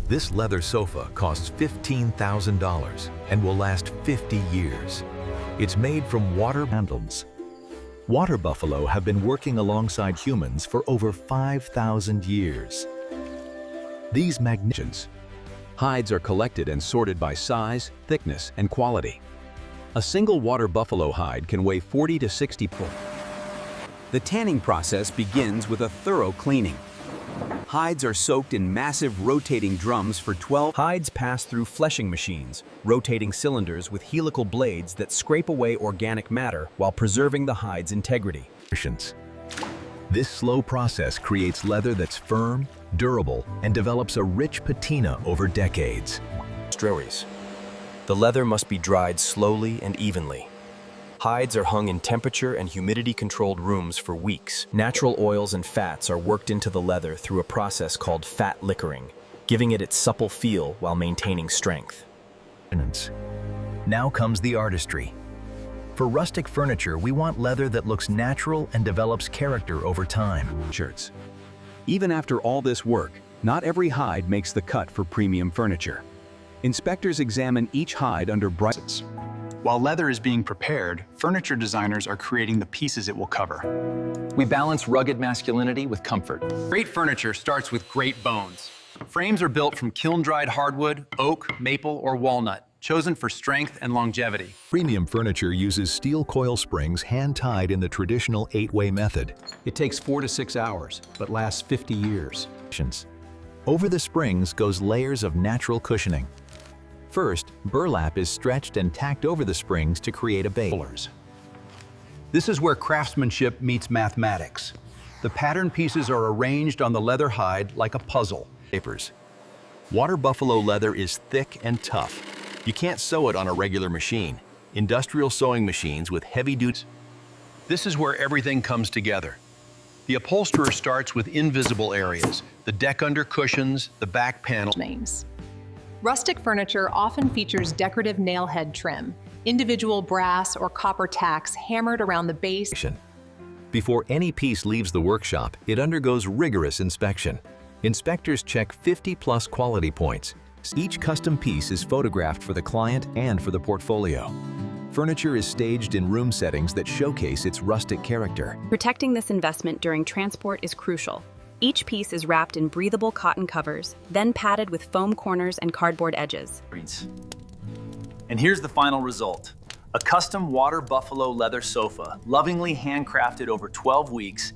This leather sofa costs $15,000 and will last 50 years. It's made from water handles. Water buffalo have been working alongside humans for over 5,000 years. These magnificent hides are collected and sorted by size, thickness, and quality. A single water buffalo hide can weigh 40 to 60 pounds. The tanning process begins with a thorough cleaning. Hides are soaked in massive rotating drums for 12. Hides pass through fleshing machines, rotating cylinders with helical blades that scrape away organic matter while preserving the hide's integrity. This slow process creates leather that's firm, durable, and develops a rich patina over decades. Stories. The leather must be dried slowly and evenly. Hides are hung in temperature and humidity-controlled rooms for weeks. Natural oils and fats are worked into the leather through a process called fat liquoring, giving it its supple feel while maintaining strength. Now comes the artistry. For rustic furniture, we want leather that looks natural and develops character over time. Shirts. Even after all this work, not every hide makes the cut for premium furniture. Inspectors examine each hide under bright. While leather is being prepared, furniture designers are creating the pieces it will cover. We balance rugged masculinity with comfort. Great furniture starts with great bones. Frames are built from kiln-dried hardwood, oak, maple, or walnut, chosen for strength and longevity. Premium furniture uses steel coil springs hand-tied in the traditional 8-way method. It takes 4 to 6 hours, but lasts 50 years. Over the springs goes layers of natural cushioning. First, burlap is stretched and tacked over the springs to create a base. This is where craftsmanship meets mathematics. The pattern pieces are arranged on the leather hide like a puzzle. Water buffalo leather is thick and tough. You can't sew it on a regular machine. Industrial sewing machines with heavy duty. This is where everything comes together. The upholsterer starts with invisible areas, the deck under cushions, the back panel. Rustic furniture often features decorative nail head trim, individual brass or copper tacks hammered around the base. Before any piece leaves the workshop, it undergoes rigorous inspection. Inspectors check 50+ quality points. Each custom piece is photographed for the client and for the portfolio. Furniture is staged in room settings that showcase its rustic character. Protecting this investment during transport is crucial. Each piece is wrapped in breathable cotton covers, then padded with foam corners and cardboard edges. And here's the final result. A custom water buffalo leather sofa, lovingly handcrafted over 12 weeks,